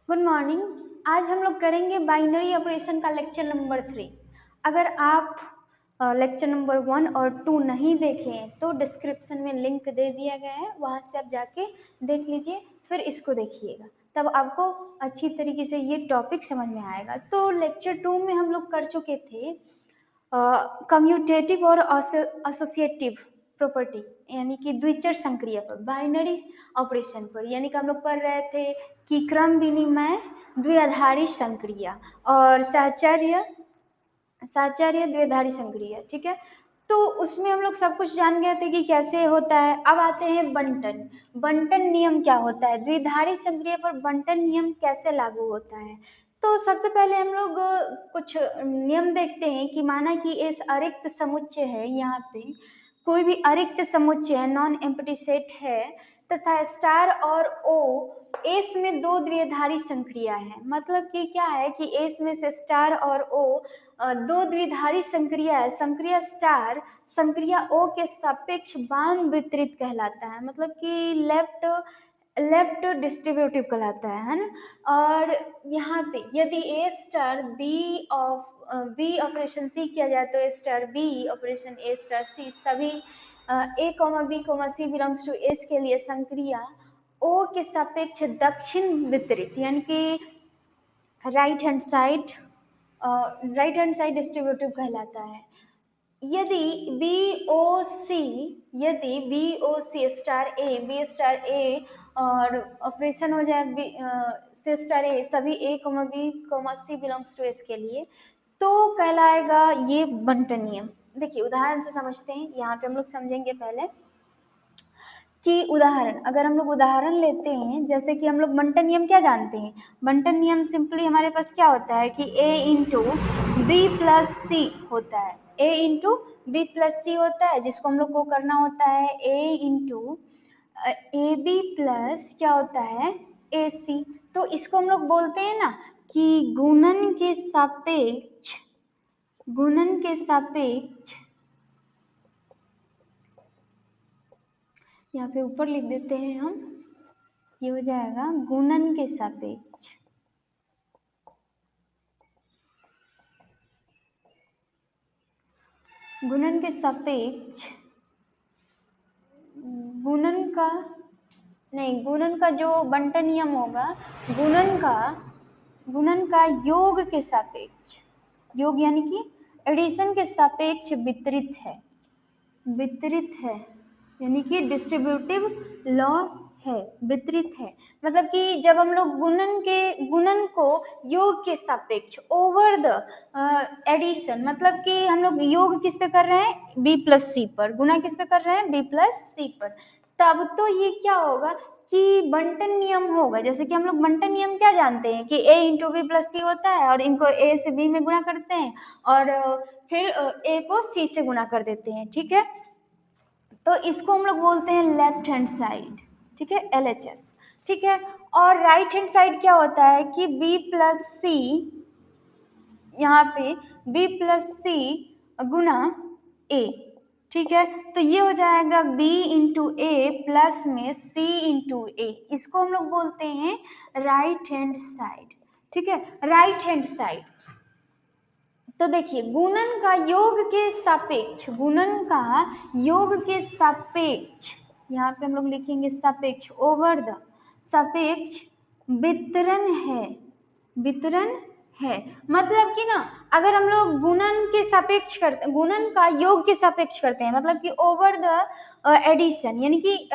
Good morning. आज हम लोग करेंगे बाइनरी ऑपरेशन का लेक्चर नंबर 3। अगर आप लेक्चर नंबर 1 और 2 नहीं देखें तो डिस्क्रिप्शन में लिंक दे दिया गया है, वहां से आप जाके देख लीजिए, फिर इसको देखिएगा, तब आपको अच्छी तरीके से ये टॉपिक समझ में आएगा। तो लेक्चर 2 में हम लोग कर चुके थे कम्यूटेटिव और एसोसिएटिव प्रॉपर्टी, यानी कि द्विचर संक्रिया पर, बाइनरी ऑपरेशन पर, यानी कि हम लोग पढ़ रहे थे कि क्रम विनिमय द्विआधारी संक्रिया और साचार्य द्विआधारी संक्रिया। ठीक है, तो उसमें हम लोग सब कुछ जान गए थे कि कैसे होता है। अब आते हैं बंटन। बंटन नियम क्या होता है, द्विआधारी संक्रिया पर बंटन नियम कैसे लागू होता है। तो सबसे पहले हम लोग कुछ नियम देखते हैं कि माना कि इस अरिक्त समुच्चय है, यहाँ पे कोई भी अरिक्त समुच्चय है, नॉन एम्प्टी सेट है, तथा स्टार और ओ एस में दो द्विआधारी संक्रिया है। मतलब कि क्या है कि एस में से स्टार और ओ दो द्विधारी संक्रिया है। संक्रिया स्टार संक्रिया ओ के सापेक्ष वाम वितरित कहलाता है, मतलब कि लेफ्ट डिस्ट्रीब्यूटिव कहलाता है ना। और यहाँ पे यदि A star B operation C किया जाए तो A star B operation A star C सभी A comma B comma C belongs to S के लिए संक्रिया ओ के सापेक्ष दक्षिण वितरित, यानी कि राइट हैंड साइड डिस्ट्रीब्यूटिव कहलाता है। यदि बी ओ सी स्टार ए और ऑपरेशन हो जाए सी स्टार ए सभी A comma B comma C belongs to S के लिए, तो कहलाएगा ये बंटन नियम। देखिए उदाहरण से समझते हैं, यहाँ पे हम लोग समझेंगे पहले कि उदाहरण, अगर हम लोग उदाहरण लेते हैं, जैसे कि हम लोग बंटन नियम क्या जानते हैं। बंटन नियम सिंपली हमारे पास क्या होता है कि a इंटू बी प्लस सी होता है, a इंटू बी प्लस सी होता है, जिसको हम लोग को करना होता है a into A B plus क्या होता है ए सी। तो इसको हम लोग बोलते हैं ना कि गुणन के सापेक्ष यहाँ पे ऊपर लिख देते हैं हम, ये हो जाएगा गुणन के सापेक्ष। गुणन के सापेक्ष गुणन का जो बंटन नियम होगा, गुणन का योग के सापेक्ष, योग यानी कि एडिशन के सापेक्ष वितरित है, यानी कि डिस्ट्रीब्यूटिव लॉ है, वितरित है। मतलब कि जब हम लोग गुणन को योग के सापेक्ष ओवर द एडिशन, मतलब कि हम लोग योग किस पे कर रहे हैं, बी प्लस सी पर, गुणा किस पे कर रहे हैं, बी प्लस सी पर, तब तो ये क्या होगा कि बंटन नियम होगा। जैसे कि हम लोग बंटन नियम क्या जानते हैं कि a इंटू बी प्लस सी होता है, और इनको a से b में गुणा करते हैं और फिर a को c से गुणा कर देते हैं। ठीक है, तो इसको हम लोग बोलते हैं लेफ्ट हैंड साइड, ठीक है, LHS। ठीक है, और राइट हैंड साइड क्या होता है कि b प्लस सी, यहाँ पे b प्लस सी गुना a। ठीक है, तो ये हो जाएगा b इंटू ए प्लस में c इंटू ए, इसको हम लोग बोलते हैं राइट हैंड साइड। ठीक है, राइट हैंड साइड। तो देखिए गुणन का योग के सापेक्ष, यहाँ पे हम लोग लिखेंगे सापेक्ष, ओवर द सापेक्ष वितरण है। मतलब कि ना, अगर हम लोग गुणन का योग के सापेक्ष करते हैं, मतलब कि ओवर द एडिशन, यानी कि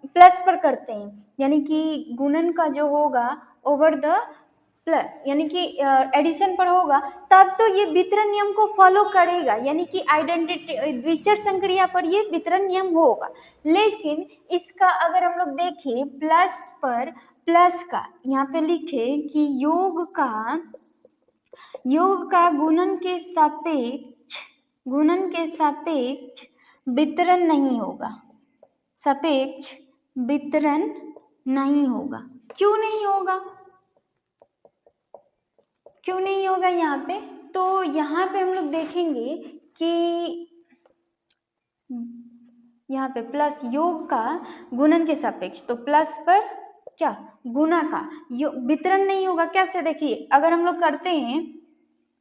प्लस पर करते हैं, यानी कि गुणन का जो होगा ओवर द प्लस, यानी कि एडिशन पर होगा, तब तो ये वितरण नियम को फॉलो करेगा, यानी कि आइडेंटिटी द्विचर संक्रिया पर ये वितरण नियम होगा। लेकिन इसका अगर हम लोग देखें प्लस पर, प्लस का यहाँ पे लिखे कि योग का गुणन के सापेक्ष वितरण नहीं होगा, सापेक्ष वितरण नहीं होगा। क्यों नहीं होगा यहाँ पे, तो यहाँ पे हम लोग देखेंगे कि यहाँ पे प्लस योग का गुणन के सापेक्ष, तो प्लस पर क्या गुना का, वितरण नहीं होगा। कैसे, देखिए अगर हम लोग करते हैं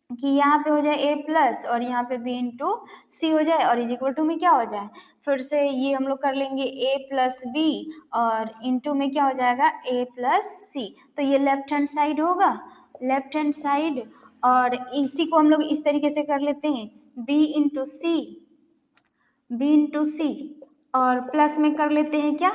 कि यहाँ पे हो जाए a प्लस और यहाँ पे b इंटू सी हो जाए और इज इक्वल टू में क्या हो जाए, फिर से ये हम लोग कर लेंगे a प्लस बी और इंटू में क्या हो जाएगा a प्लस सी। तो ये लेफ्ट हैंड साइड होगा, लेफ्ट हैंड साइड, और इसी को हम लोग इस तरीके से कर लेते हैं b इंटू सी, और प्लस में कर लेते हैं क्या,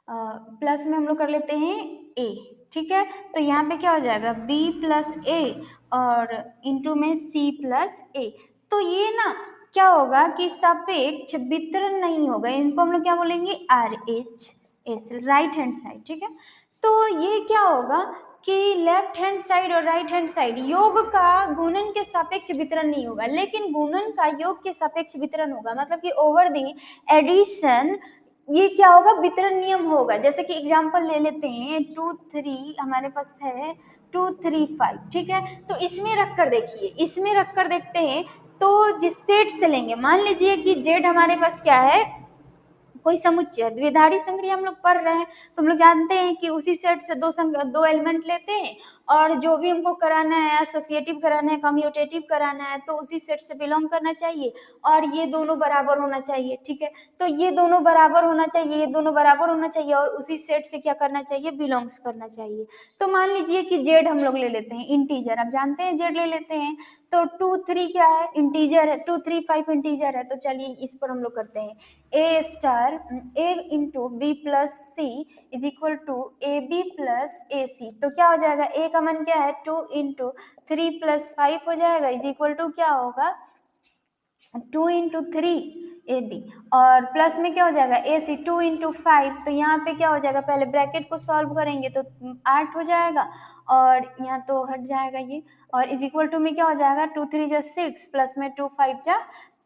प्लस में हम लोग कर लेते हैं a। ठीक है, तो यहाँ पे क्या हो जाएगा b प्लस ए और इंटू में c प्लस ए। तो ये ना क्या होगा कि सापेक्ष वितरण नहीं होगा, इनको हम लोग क्या बोलेंगे RHS, राइट हैंड साइड। ठीक है, तो ये क्या होगा कि लेफ्ट हैंड साइड और राइट हैंड साइड योग का गुणन के सापेक्ष वितरण नहीं होगा, लेकिन गुणन का योग के सापेक्ष वितरण होगा। मतलब कि ओवर द एडिशन ये क्या होगा, वितरण नियम होगा। जैसे कि एग्जांपल ले लेते हैं 2 3 हमारे पास है 2 3 5। ठीक है, तो इसमें रखकर देखिए, इसमें रखकर देखते हैं तो जिस सेट से लेंगे, मान लीजिए कि जेड हमारे पास क्या है, कोई समुच्चय द्विधारी संक्रिया हम लोग पढ़ रहे हैं, तो हम लोग जानते हैं कि उसी सेट से दो एलिमेंट लेते हैं और जो भी हमको कराना है, एसोसिएटिव कराना है, कम्यूटेटिव कराना है, तो उसी सेट से बिलोंग करना चाहिए और ये दोनों बराबर होना चाहिए। ठीक है, तो ये दोनों बराबर होना चाहिए, ये दोनों बराबर होना चाहिए और उसी सेट से क्या करना चाहिए, बिलोंग्स करना चाहिए। तो मान लीजिए कि जेड हम लोग ले लेते हैं, इंटीजर, आप जानते हैं जेड ले लेते हैं, तो 2 3 क्या है, इंटीजर है, 2 3 5 इंटीजर है। तो चलिए इस पर हम लोग करते हैं a star a into B plus C is equal to A B plus A C. तो क्या हो जाएगा, a का मान क्या है 2 इंटू 3 प्लस 5 हो जाएगा इज इक्वल टू क्या होगा 2 इंटू 3 ए बी, और प्लस में क्या हो जाएगा ए सी 2 इंटू 5। तो यहाँ पे क्या हो जाएगा, पहले ब्रैकेट को सॉल्व करेंगे तो 8 हो जाएगा और यहाँ तो हट जाएगा ये, और इज इक्वल टू में क्या हो जाएगा 2 3 जा 6 प्लस में 2 5 जा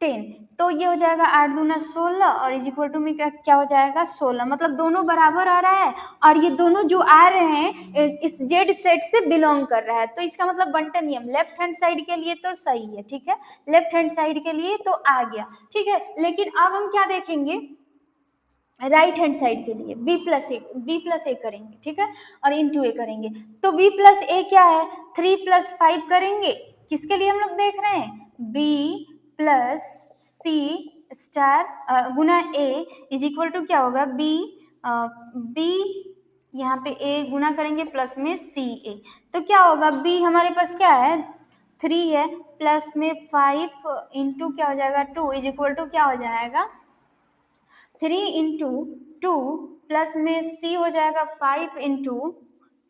10। तो ये हो जाएगा 8 दूना 16 और इज इक्वल टू में क्या हो जाएगा 16। मतलब दोनों बराबर आ रहा है और ये दोनों जो आ रहे हैं इस जेड सेट से बिलोंग कर रहा है। तो इसका मतलब बंटन नियम लेफ्ट हैंड साइड के लिए तो सही है। ठीक है, लेफ्ट हैंड साइड के लिए तो आ गया। ठीक है, लेकिन अब हम क्या देखेंगे, राइट हैंड साइड के लिए b प्लस ए करेंगे। ठीक है, और इंटू ए करेंगे। तो b प्लस ए क्या है, 3 प्लस 5 करेंगे, किसके लिए हम लोग देख रहे हैं, b प्लस सी स्टार गुना a इज इक्वल टू क्या होगा b यहाँ पे a गुना करेंगे प्लस में सी ए। तो क्या होगा b हमारे पास क्या है 3 है, प्लस में 5 इंटू क्या हो जाएगा 2 इज इक्वल टू क्या हो जाएगा 3 इंटू 2 प्लस में c हो जाएगा 5 इंटू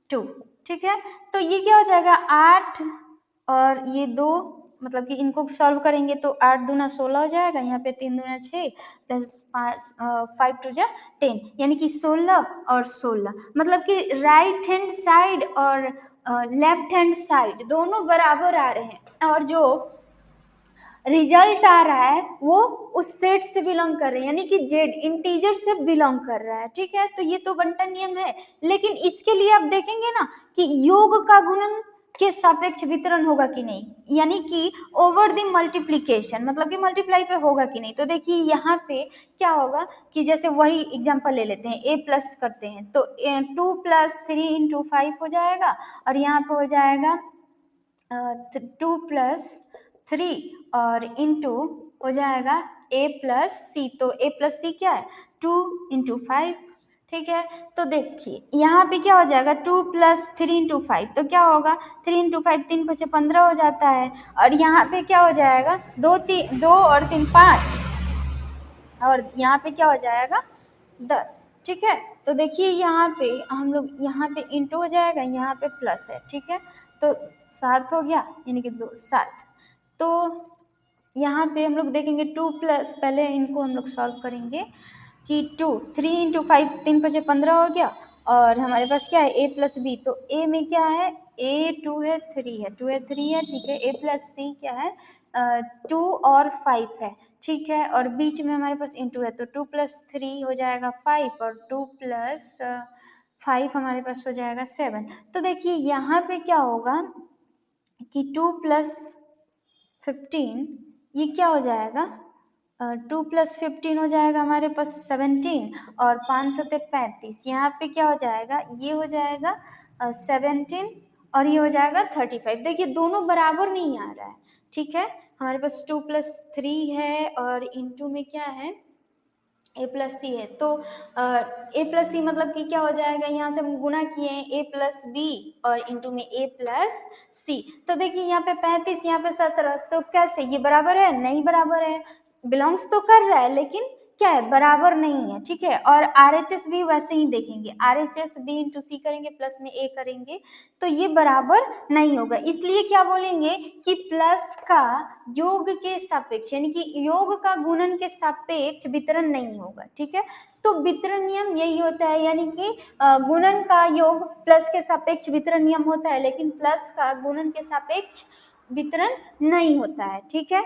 2। ठीक है, तो ये क्या हो जाएगा 8 और ये 2, मतलब कि इनको सॉल्व करेंगे तो 8 दूना 16 हो जाएगा, यहाँ पे 3 दूना 6 प्लस 5 टू जा 10, यानी कि 16 और 16। मतलब कि राइट हैंड साइड और लेफ्ट हैंड साइड दोनों बराबर आ रहे हैं और जो रिजल्ट आ रहा है वो उस सेट से बिलोंग कर रहे हैं, यानी कि जेड इंटीजर से बिलोंग कर रहा है। ठीक है, तो ये तो बंटन नियम है, लेकिन इसके लिए आप देखेंगे ना कि योग का गुणन के सापेक्ष वितरण होगा कि नहीं, यानी कि ओवर द मल्टीप्लीकेशन, मतलब कि मल्टीप्लाई पे होगा कि नहीं। तो देखिए यहाँ पे क्या होगा कि जैसे वही एग्जांपल ले लेते हैं, a प्लस करते हैं तो 2 प्लस 3 इंटू 5 हो जाएगा और यहाँ पे हो जाएगा 2 प्लस 3 और इंटू हो जाएगा a प्लस सी। तो a प्लस सी क्या है 2 इंटू 5। ठीक है, तो देखिए यहाँ पे क्या हो जाएगा 2 प्लस 3 इंटू 5, तो क्या होगा 3 इंटू 5 3 5 15 हो जाता है, और यहाँ पे क्या हो जाएगा 2 और 3 5, और यहाँ पे क्या हो जाएगा 10। ठीक है, तो देखिए यहाँ पे हम लोग यहाँ पे इंटू हो जाएगा, यहाँ पे प्लस है। ठीक है, तो 7 हो गया, यानी कि 2 7। तो यहाँ पे हम लोग देखेंगे 2 प्लस, पहले इनको हम लोग सॉल्व करेंगे कि 2 3 इंटू 5 3 5 15 हो गया, और हमारे पास क्या है a प्लस बी। तो a में क्या है a 2 है 3 है 2 है 3 है। ठीक है, a प्लस सी क्या है 2 और 5 है। ठीक है, और बीच में हमारे पास इंटू है, तो 2 प्लस 3 हो जाएगा 5 और 2 प्लस 5 हमारे पास हो जाएगा 7। तो देखिए यहाँ पे क्या होगा कि 2 प्लस 15 ये क्या हो जाएगा 2 + 15 हो जाएगा हमारे पास 17 और 5 सते 35। यहाँ पे क्या हो जाएगा, ये हो जाएगा 17 और ये हो जाएगा 35। देखिए दोनों बराबर नहीं आ रहा है, ठीक है। हमारे पास 2 + 3 है और इंटू में क्या है A+C है, तो A+C मतलब कि क्या हो जाएगा, यहाँ से हम गुणा किए हैं A+B और इंटू में A+C। तो देखिए यहाँ पे 35, यहाँ पे 17, तो कैसे ये बराबर है, नहीं बराबर है, बिलोंग्स तो कर रहा है लेकिन क्या है, बराबर नहीं है, ठीक है। और RHS भी वैसे ही देखेंगे, RHS B इंटू C करेंगे प्लस में A करेंगे तो ये बराबर नहीं होगा। इसलिए क्या बोलेंगे कि प्लस का योग के सापेक्ष यानी कि योग का गुणन के सापेक्ष वितरण नहीं होगा, ठीक है। तो वितरण नियम यही होता है, यानी कि गुणन का योग प्लस के सापेक्ष वितरण नियम होता है, लेकिन प्लस का गुणन के सापेक्ष वितरण नहीं होता है, ठीक है।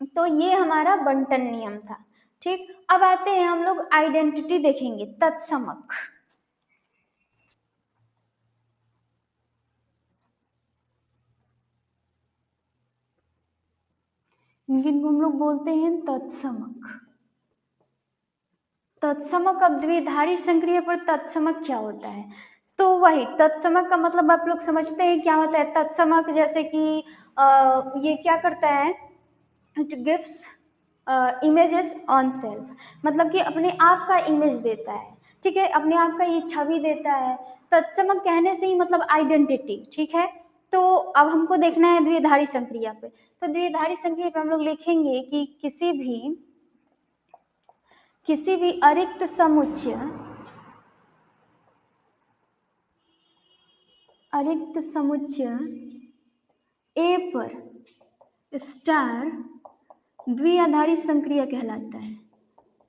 तो ये हमारा बंटन नियम था, ठीक। अब आते हैं हम लोग आइडेंटिटी देखेंगे, तत्समक। जिनको हम लोग बोलते हैं तत्समक। तत्समक अब द्विधारी संक्रिय पर तत्समक क्या होता है, तो वही तत्समक का मतलब आप लोग समझते हैं क्या होता है। तत्समक जैसे कि ये क्या करता है, it gives images on self, मतलब कि अपने आप का इमेज देता है, ठीक है, अपने आप का ये छवि देता है। तत्समक कहने से ही मतलब आइडेंटिटी, ठीक है। तो अब हमको देखना है द्विधारी संक्रिया पे, तो द्विधारी संक्रिया पे हम लोग लिखेंगे कि किसी भी अरिक्त समुच्चय ए पर स्टार द्विआधारी संक्रिया कहलाता है,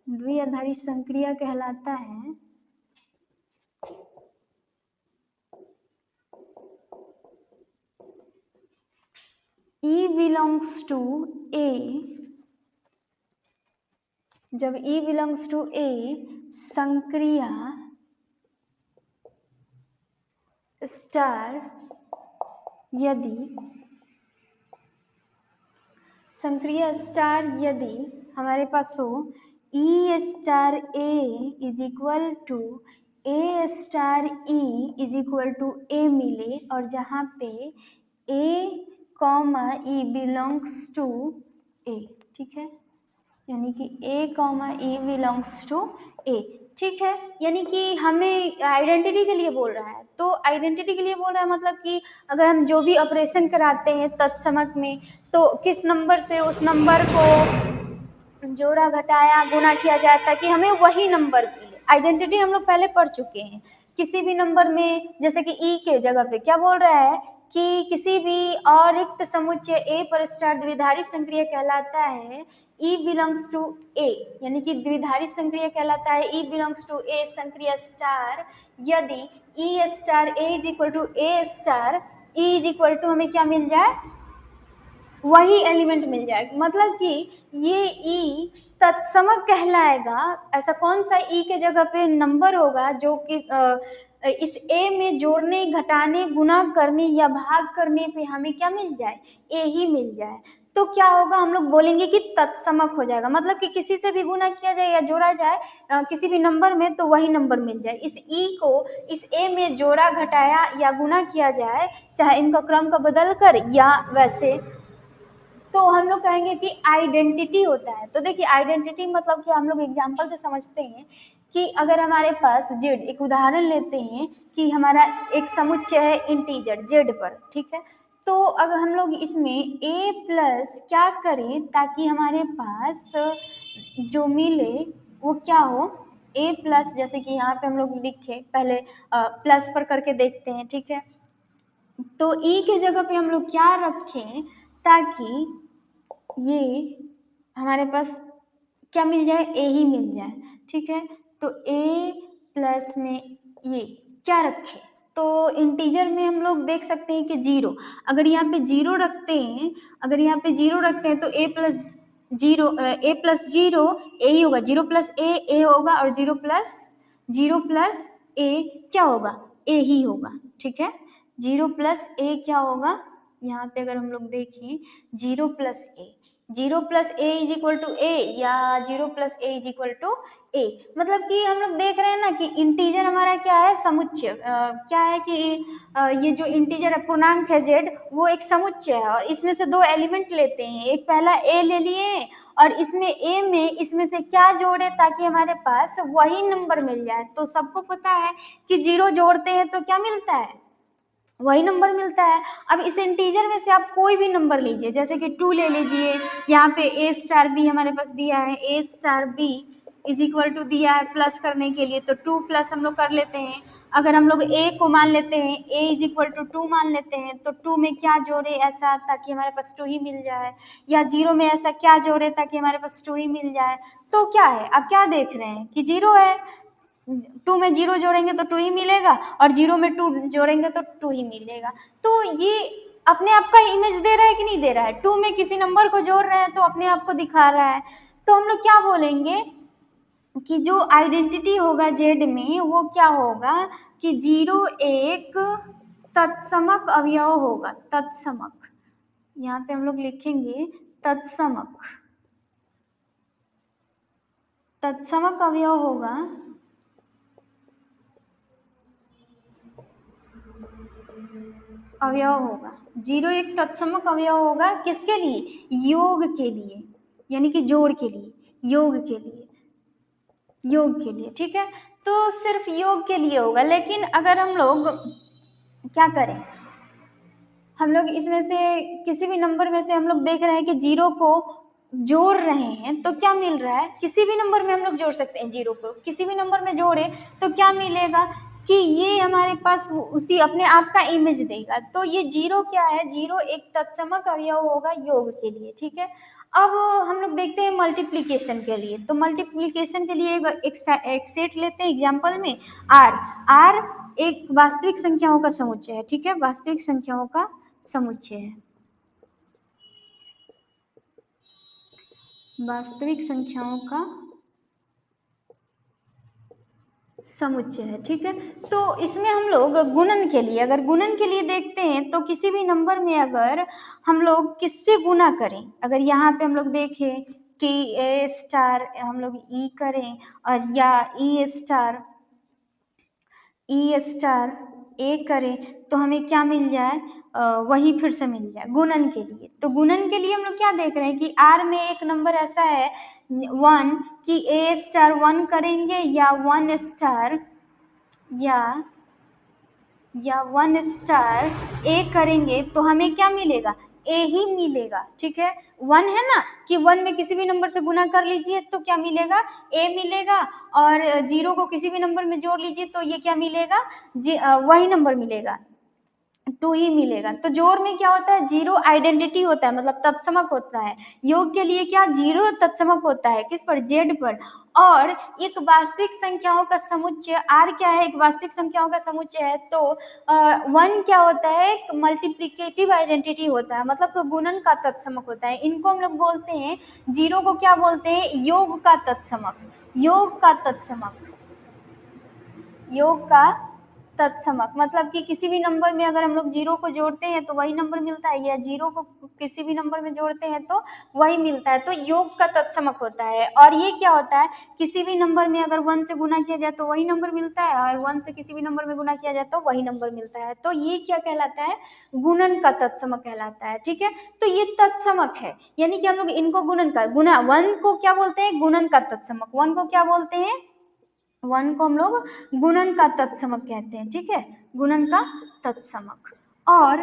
द्विआधारी संक्रिया कहलाता है। E belongs to A, जब E belongs to A संक्रिया स्टार यदि हमारे पास हो E star A is equal to A star E is equal to A मिले, और जहाँ पे A comma E belongs to A, ठीक है, यानी कि A comma E belongs to A, ठीक है। यानी कि हमें आइडेंटिटी के लिए बोल रहा है, तो आइडेंटिटी के लिए बोल रहा है मतलब कि अगर हम जो भी ऑपरेशन कराते हैं तत्समक में, तो किस नंबर से उस नंबर को जोड़ा घटाया गुणा किया जाए ताकि हमें वही नंबर मिले। आइडेंटिटी हम लोग पहले पढ़ चुके हैं, किसी भी नंबर में जैसे कि ई के जगह पे क्या बोल रहा है कि किसी भी अरिक्त समुच्चय ए पर स्टार द्विधारी संक्रिय कहलाता है E बिलोंग्स टू A, यानी कि द्विधारी संक्रिय कहलाता है E बिलोंग्स टू A संक्रिय स्टार यदि E star A is equal to A star E is equal to हमें क्या मिल जाए, वही एलिमेंट मिल जाएगा, मतलब कि ये ई तत्समक कहलाएगा। ऐसा कौन सा ई के जगह पे नंबर होगा जो कि इस ए में जोड़ने घटाने गुणा करने या भाग करने पे हमें क्या मिल जाए, ए ही मिल जाए। तो क्या होगा, हम लोग बोलेंगे कि तत्समक हो जाएगा, मतलब कि किसी से भी गुणा किया जाए या जोड़ा जाए किसी भी नंबर में तो वही नंबर मिल जाए। इस ई को इस ए में जोड़ा घटाया या गुणा किया जाए, चाहे इनका क्रम का बदल कर या वैसे, तो हम लोग कहेंगे कि आइडेंटिटी होता है। तो देखिए आइडेंटिटी मतलब कि हम लोग एग्जाम्पल से समझते हैं कि अगर हमारे पास जेड, एक उदाहरण लेते हैं कि हमारा एक समुच्चय है इंटीजर जेड पर, ठीक है। तो अगर हम लोग इसमें ए प्लस क्या करें ताकि हमारे पास जो मिले वो क्या हो, ए प्लस, जैसे कि यहाँ पे हम लोग लिखे पहले प्लस पर करके देखते हैं, ठीक है। तो ई के जगह पे हम लोग क्या रखें ताकि ये हमारे पास क्या मिल जाए, ए ही मिल जाए, ठीक है। तो ए प्लस में ये क्या रखें, तो इंटीजर में हम लोग देख सकते हैं कि जीरो, अगर यहाँ पे जीरो रखते हैं, अगर यहाँ पे जीरो रखते हैं तो ए प्लस जीरो ए ही होगा, जीरो प्लस ए होगा, और जीरो प्लस ए क्या होगा, ए ही होगा, ठीक है। जीरो प्लस ए क्या होगा, यहाँ पे अगर हम लोग देखें zero plus A, 0 plus A is equal to A या 0 plus A is equal to A. मतलब कि हम लोग देख रहे हैं ना कि इंटीजर हमारा क्या है, समुच्चय। क्या है कि ये जो इंटीजर है पूर्णांक है z, वो एक समुच्चय है और इसमें से दो एलिमेंट लेते हैं। एक पहला a ले लिए और इसमें a में इसमें से क्या जोड़े ताकि हमारे पास वही नंबर मिल जाए। तो सबको पता है कि 0 जोड़ते हैं तो क्या मिलता है, वही नंबर मिलता है। अब इस इंटीजर में से आप कोई भी नंबर लीजिए, जैसे कि 2 ले लीजिए। यहाँ पे a स्टार b हमारे पास दिया है, a star b is equal to दिया है प्लस करने के लिए, तो 2 प्लस हम लोग कर लेते हैं। अगर हम लोग a को मान लेते हैं, a इज इक्वल टू 2 मान लेते हैं, तो 2 में क्या जोड़े ऐसा ताकि हमारे पास 2 ही मिल जाए, या 0 में ऐसा क्या जोड़े ताकि हमारे पास 2 ही मिल जाए। तो क्या है, अब क्या देख रहे हैं कि 0 है, 2 में 0 जोड़ेंगे तो 2 ही मिलेगा और 0 में 2 जोड़ेंगे तो 2 ही मिलेगा। तो ये अपने आप का इमेज दे रहा है कि नहीं दे रहा है, 2 में किसी नंबर को जोड़ रहे हैं तो अपने आप को दिखा रहा है। तो हम लोग क्या बोलेंगे कि जो आइडेंटिटी होगा जेड में वो क्या होगा कि 0 एक तत्समक अवयव होगा। तत्समक, यहाँ पे हम लोग लिखेंगे तत्समक। तत्समक अवयव होगा, अवयव होगा 0 एक तत्समक अवयव होगा। किसके लिए, योग के लिए, यानी कि जोड़ के लिए, योग के लिए, योग के लिए। ठीक है, तो सिर्फ योग के लिए होगा। लेकिन अगर हम लोग क्या करें, हम लोग इसमें से किसी भी नंबर में से हम लोग देख रहे हैं कि 0 को जोड़ रहे हैं तो क्या मिल रहा है, किसी भी नंबर में हम लोग जोड़ सकते हैं। 0 को किसी भी नंबर में जोड़े तो क्या मिलेगा कि ये हमारे पास उसी अपने आप का इमेज देगा। तो ये 0 क्या है, 0 एक तत्समक अवयव होगा योग के लिए। ठीक है, अब हम लोग देखते हैं मल्टीप्लीकेशन के लिए। तो मल्टीप्लीकेशन के लिए एक सेट लेते हैं एग्जाम्पल में आर एक वास्तविक संख्याओं का समुच्चय है। ठीक है, वास्तविक संख्याओं का समुच्चय है, वास्तविक संख्याओं का समुच्चय है। ठीक है, तो इसमें हम लोग गुणन के लिए, अगर गुणन के लिए देखते हैं तो किसी भी नंबर में अगर हम लोग किससे गुना करें, अगर यहाँ पे हम लोग देखें कि ए स्टार हम लोग ई करें और या ई स्टार ए करें तो हमें क्या मिल जाए, वही फिर से मिल जाए गुणन के लिए। तो गुणन के लिए हम लोग क्या देख रहे हैं कि आर में एक नंबर ऐसा है 1 कि ए स्टार 1 करेंगे या 1 स्टार या 1 स्टार ए करेंगे तो हमें क्या मिलेगा, ए ही मिलेगा। ठीक है, 1 है ना कि 1 में किसी भी नंबर से गुना कर लीजिए तो क्या मिलेगा, ए मिलेगा, और 0 को किसी भी नंबर में जोड़ लीजिए तो ये क्या मिलेगा, वही नंबर मिलेगा, 2 ही मिलेगा। तो जोड़ में क्या होता है, 0 आइडेंटिटी होता है, मतलब तत्समक होता है। योग के लिए क्या, 0 तत्समक होता है किस पर, जेड पर। और एक वास्तविक संख्याओं का समुच्चय आर क्या है, एक वास्तविक संख्याओं का समुच्चय है। तो 1 क्या होता है, एक मल्टीप्लिकेटिव आइडेंटिटी होता है, मतलब तो गुणन का तत्समक होता है। इनको हम लोग बोलते हैं, 0 को क्या बोलते हैं, योग का तत्समक, योग का तत्समक, योग का तत्समक। मतलब कि किसी भी नंबर में अगर हम लोग 0 को जोड़ते हैं तो वही नंबर मिलता है, या 0 को किसी भी नंबर में जोड़ते हैं तो वही मिलता है, तो योग का तत्समक होता है। और ये क्या होता है, किसी भी नंबर में अगर 1 से गुना किया जाए तो वही नंबर मिलता है, और 1 से किसी भी नंबर में गुना किया जाए तो वही नंबर मिलता है। तो ये क्या कहलाता है, गुणन का तत्समक कहलाता है। ठीक है, तो ये तत्समक है, यानी कि हम लोग इनको गुणन का, गुना 1 को क्या बोलते हैं, गुणन का तत्समक, 1 को क्या बोलते हैं, 1 को हम लोग गुणन का तत्समक कहते हैं। ठीक है, गुणन का तत्समक। और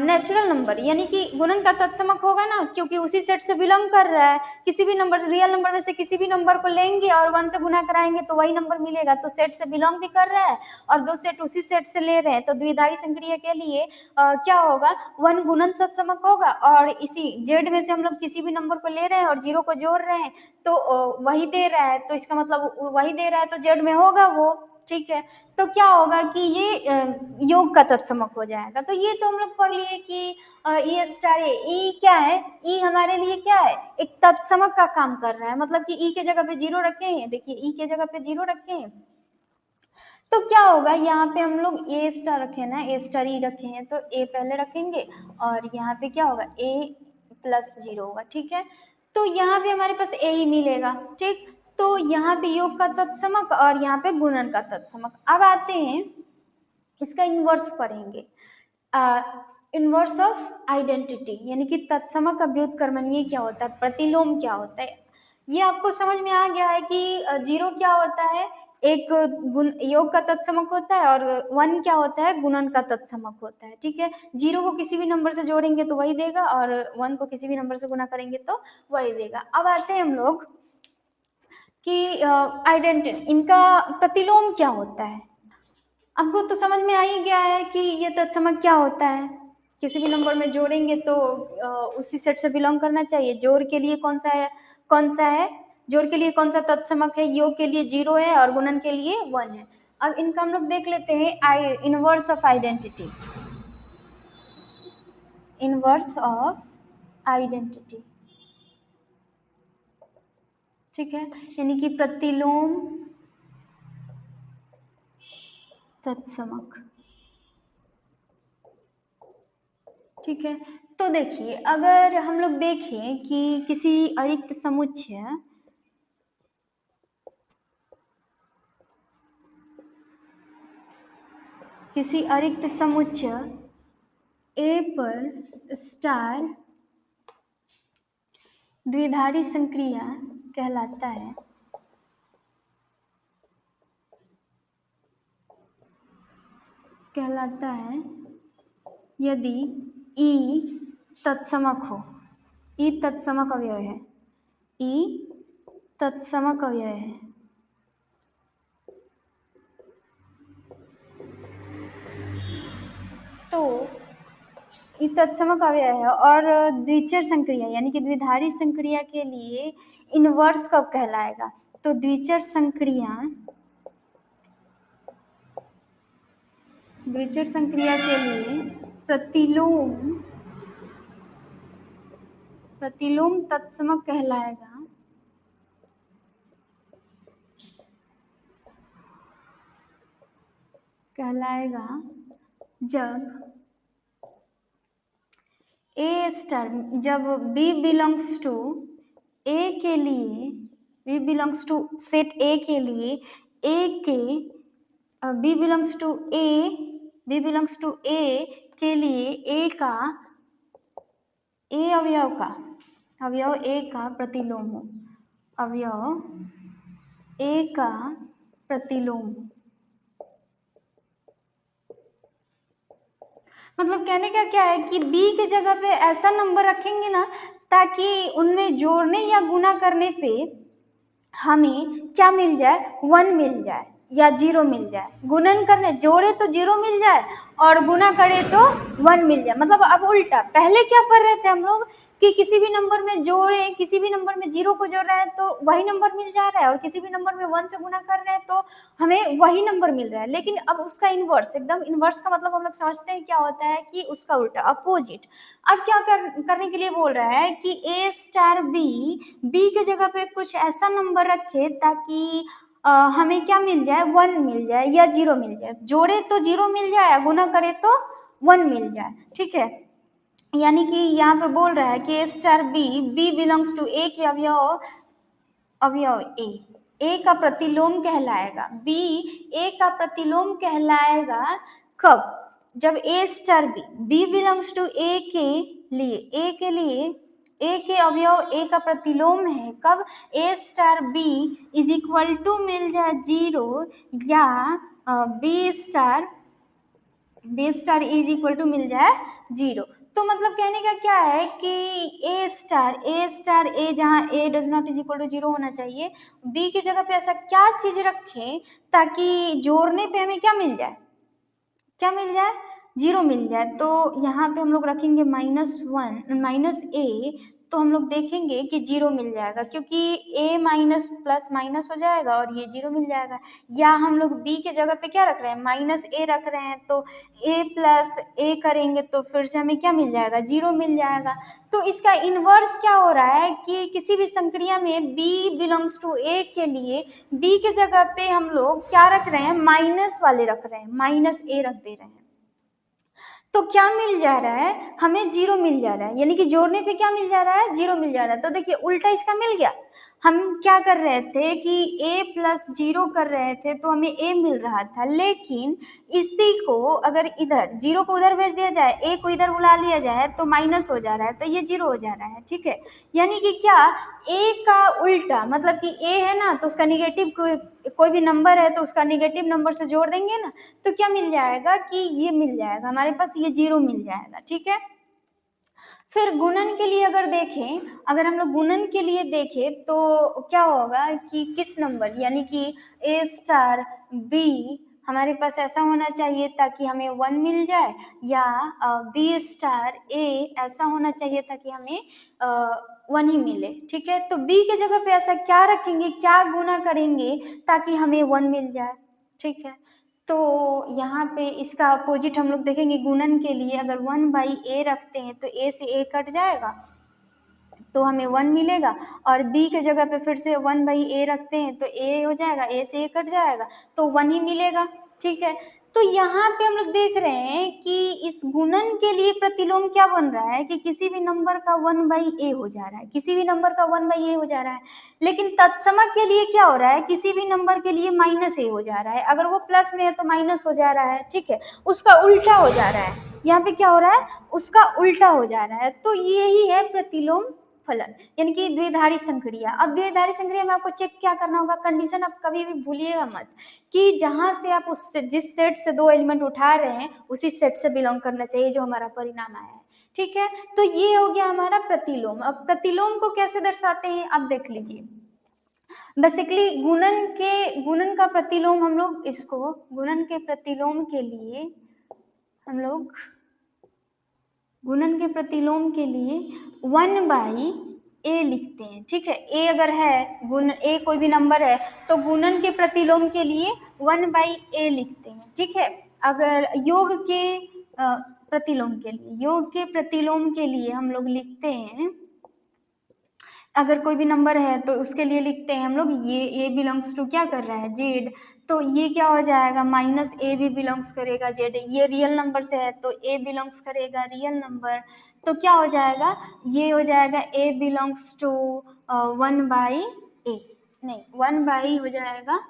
नेचुरल नंबर, यानी कि गुणन का तत्समक होगा ना क्योंकि उसी सेट से बिलोंग कर रहा है, किसी भी नंबर, रियल नंबर में से किसी भी नंबर को लेंगे और 1 से गुना कराएंगे तो वही नंबर मिलेगा, तो सेट से बिलोंग भी कर रहा है और दो सेट उसी सेट से ले रहे हैं। तो द्विआधारी संक्रिया के लिए क्या होगा, 1 गुणन तत्समक होगा, और इसी जेड में से हम लोग किसी भी नंबर को ले रहे हैं और 0 को जोड़ रहे हैं तो वही दे रहा है, तो इसका मतलब वही दे रहा है तो जेड में होगा वो। ठीक है, तो क्या होगा कि ये योग का तत्समक हो जाएगा। तो ये तो हम लोग पढ़ लिए कि ई स्टार ई क्या है, ई हमारे लिए क्या है, एक तत्समक का काम कर रहा है, मतलब कि ई के जगह पे 0 रखे हैं, देखिए ई के जगह पे 0 रखे हैं तो क्या होगा, यहाँ पे हम लोग ए स्टार रखे ना, ए स्टार ई रखे हैं तो ए पहले रखेंगे और यहाँ पे क्या होगा, ए प्लस 0 होगा, ठीक है। तो यहाँ पे हमारे पास ए ही मिलेगा, ठीक। तो यहाँ पे योग का तत्समक और यहाँ पे गुणन का तत्समक। अब आते हैं इसका इन्वर्स पढ़ेंगे, इन्वर्स ऑफ आइडेंटिटी, यानी कि तत्समक का व्युत्क्रमणीय क्या होता है, प्रतिलोम क्या होता है। ये आपको समझ में आ गया है कि जीरो क्या होता है, एक गुण योग का तत्समक होता है, और 1 क्या होता है, गुणन का तत्समक होता है, ठीक है। 0 को किसी भी नंबर से जोड़ेंगे तो वही देगा, और 1 को किसी भी नंबर से गुणा करेंगे तो वही देगा। अब आते हैं हम लोग कि आइडेंटिटी, इनका प्रतिलोम क्या होता है। आपको तो समझ में आ ही गया है कि ये तत्समक क्या होता है, किसी भी नंबर में जोड़ेंगे तो उसी सेट से बिलोंग करना चाहिए। जोड़ के लिए कौन सा है, जोड़ के लिए कौन सा तत्समक है, योग के लिए 0 है और गुणन के लिए 1 है। अब इनका हम लोग देख लेते हैं inverse of identity, inverse of identity, ठीक है, यानी कि प्रतिलोम तत्समक, ठीक है। तो देखिए, अगर हम लोग देखें कि किसी अरिक्त समुच्चय, किसी अरिक्त समुच्चय ए पर स्टार द्विधारी संक्रिया कहलाता है, यदि ई तत्समक हो, ई तत्समक अवयव है, ई तत्समक अवयव है, तो ई तत्समक अवयव है और द्विचर संक्रिया यानी कि द्विधारी संक्रिया के लिए इनवर्स कब कहलाएगा, तो द्विचर संक्रिया के लिए प्रतिलोम तत्समक कहलाएगा जब ए स्टार, जब बी बिलोंग्स टू ए के लिए, B belongs to set A के लिए, ए के बी बिलोंग्स टू ए के लिए ए का अवयव ए का प्रतिलोम हो, अवयव ए का प्रतिलोम। मतलब कहने का क्या है कि बी के जगह पे ऐसा नंबर रखेंगे ना ताकि उनमें जोड़ने या गुना करने पे हमें क्या मिल जाए, 1 मिल जाए या 0 मिल जाए। गुणन करने जोड़े तो 0 मिल जाए और गुना करे तो 1 मिल जाए। मतलब अब उल्टा, पहले क्या पढ़ रहे थे हम लोग कि किसी भी नंबर में जोड़े, किसी भी नंबर में 0 को जोड़ रहे हैं तो वही नंबर मिल जा रहा है, और किसी भी नंबर में 1 से गुना कर रहे हैं तो हमें वही नंबर मिल रहा है। लेकिन अब उसका इनवर्स, एकदम इनवर्स का मतलब हम लोग समझते हैं क्या होता है कि उसका उल्टा, अपोजिट। अब क्या करने के लिए बोल रहा है कि ए स्टार बी के जगह पे कुछ ऐसा नंबर रखे ताकि हमें क्या मिल जाए, 1 मिल जाए या 0 मिल जाए। जोड़े तो 0 मिल जाए, गुना करे तो 1 मिल जाए, ठीक है। यानी कि यहाँ पे बोल रहा है कि A star B belongs to A के अवयव ए का प्रतिलोम कहलाएगा, बी ए का प्रतिलोम कहलाएगा कब, जब A star B belongs to A के लिए ए के अवयव ए का प्रतिलोम है कब, A star B is equal to मिल जाए 0 या B star is equal to मिल जाए 0। तो मतलब कहने का क्या है कि ए स्टार जहाँ A does not is equal to 0 होना चाहिए, बी की जगह पे ऐसा क्या चीज रखें ताकि जोड़ने पे हमें क्या मिल जाए, 0 मिल जाए। तो यहाँ पे हम लोग रखेंगे माइनस ए, तो हम लोग देखेंगे कि 0 मिल जाएगा, क्योंकि a माइनस प्लस माइनस हो जाएगा और ये 0 मिल जाएगा। या हम लोग b के जगह पे क्या रख रहे हैं, माइनस a रख रहे हैं, तो a प्लस a करेंगे तो फिर से हमें क्या मिल जाएगा, 0 मिल जाएगा। तो इसका इनवर्स क्या हो रहा है कि किसी भी संक्रिया में b बिलोंग्स टू a के लिए b के जगह पे हम लोग क्या रख रहे हैं, माइनस वाले रख रहे हैं, माइनस a रख दे रहे हैं। तो क्या मिल जा रहा है, हमें 0 मिल जा रहा है, यानी कि जोड़ने पे क्या मिल जा रहा है, 0 मिल जा रहा है। तो देखिए उल्टा इसका मिल गया। हम क्या कर रहे थे कि a प्लस 0 कर रहे थे तो हमें a मिल रहा था, लेकिन इसी को अगर इधर 0 को उधर भेज दिया जाए, a को इधर बुला लिया जाए तो माइनस हो जा रहा है, तो ये 0 हो जा रहा है। ठीक है, यानी कि क्या a का उल्टा, मतलब कि a है ना तो उसका निगेटिव कोई भी नंबर है तो उसका निगेटिव नंबर से जोड़ देंगे ना, तो क्या मिल जाएगा कि ये मिल जाएगा हमारे पास, ये 0 मिल जाएगा। ठीक है, फिर गुणन के लिए अगर देखें, अगर हम लोग गुणन के लिए देखें तो क्या होगा कि किस नंबर, यानी कि a स्टार b हमारे पास ऐसा होना चाहिए ताकि हमें 1 मिल जाए, या b स्टार a ऐसा होना चाहिए ताकि हमें 1 ही मिले। ठीक है, तो b के जगह पे ऐसा क्या रखेंगे, क्या गुना करेंगे ताकि हमें 1 मिल जाए। ठीक है, तो यहाँ पे इसका अपोजिट हम लोग देखेंगे, गुणन के लिए अगर 1/a रखते हैं तो a से a कट जाएगा तो हमें 1 मिलेगा, और b के जगह पे फिर से 1/a रखते हैं तो a हो जाएगा, a से a कट जाएगा तो 1 ही मिलेगा। ठीक है, तो यहाँ पे हम लोग देख रहे हैं कि इस गुणन के लिए प्रतिलोम क्या बन रहा है कि किसी भी नंबर का 1/a हो जा रहा है, किसी भी नंबर का 1/a हो जा रहा है, लेकिन तत्समक के लिए क्या हो रहा है, किसी भी नंबर के लिए -a हो जा रहा है। अगर वो प्लस में है तो माइनस हो जा रहा है। ठीक है, उसका उल्टा हो जा रहा है, यहाँ पे क्या हो रहा है, उसका उल्टा हो जा रहा है। तो यही है प्रतिलोम फलन, यानी कि द्विधारी संक्रिया। अब द्विधारी संक्रिया में आपको चेक क्या करना होगा, कंडीशन आप कभी भी भूलिएगा मत कि जहां से आप जिस सेट से 2 एलिमेंट उठा रहे हैं उसी सेट से बिलोंग करना चाहिए जो हमारा परिणाम आया है। ठीक है, तो ये हो गया हमारा प्रतिलोम। अब प्रतिलोम को कैसे दर्शाते हैं आप देख लीजिए। बेसिकली गुणन का प्रतिलोम हम लोग इसको, गुणन के प्रतिलोम के लिए हम लोग, गुणन के प्रतिलोम के लिए 1/a लिखते हैं। ठीक है, a अगर है, गुण a कोई भी नंबर है तो गुणन के प्रतिलोम के लिए 1/a लिखते हैं। ठीक है, अगर योग के प्रतिलोम के लिए, योग के प्रतिलोम के लिए हम लोग लिखते हैं, अगर कोई भी नंबर है तो उसके लिए लिखते हैं हम लोग, ये a बिलोंग्स टू क्या कर रहा है, z, तो ये क्या हो जाएगा, -a भी बिलोंग्स करेगा z, ये रियल नंबर से है तो a बिलोंग्स करेगा रियल नंबर, तो क्या हो जाएगा, ये हो जाएगा a बिलोंग्स टू 1/a, नहीं 1 हो जाएगा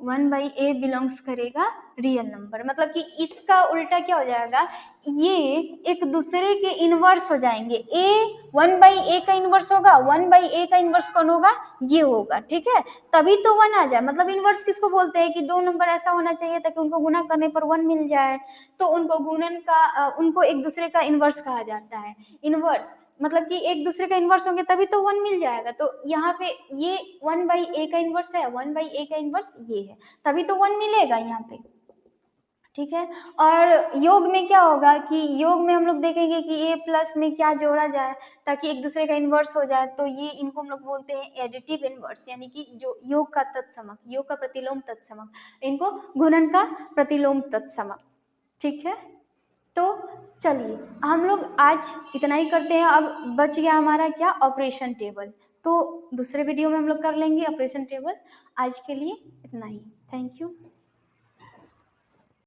1/a बिलोंग्स करेगा रियल नंबर। मतलब कि इसका उल्टा क्या हो जाएगा, ये एक दूसरे के इनवर्स हो जाएंगे, a 1/a का इनवर्स होगा, 1/a का इनवर्स कौन होगा, ये होगा। ठीक है, तभी तो 1 आ जाए। मतलब इनवर्स किसको बोलते हैं कि दो नंबर ऐसा होना चाहिए ताकि उनको गुना करने पर 1 मिल जाए, तो उनको गुणन का उनको एक दूसरे का इनवर्स कहा जाता है। इनवर्स मतलब कि एक दूसरे का इनवर्स होंगे तभी तो 1 मिल जाएगा। तो यहाँ पे ये 1/a का इनवर्स है, 1/a का इनवर्स ये है, तभी तो 1 मिलेगा यहाँ पे। ठीक है, और योग में क्या होगा कि योग में हम लोग देखेंगे कि a प्लस में क्या जोड़ा जाए ताकि एक दूसरे का इनवर्स हो जाए, तो ये इनको हम लोग बोलते हैं एडिटिव इनवर्स, यानी कि जो योग का तत्समक, योग का प्रतिलोम तत्समक, इनको गुणन का प्रतिलोम तत्समक। ठीक है, तो चलिए हम लोग आज इतना ही करते हैं। अब बच गया हमारा क्या, ऑपरेशन टेबल, तो दूसरे वीडियो में हम लोग कर लेंगे ऑपरेशन टेबल। आज के लिए इतना ही, थैंक यू।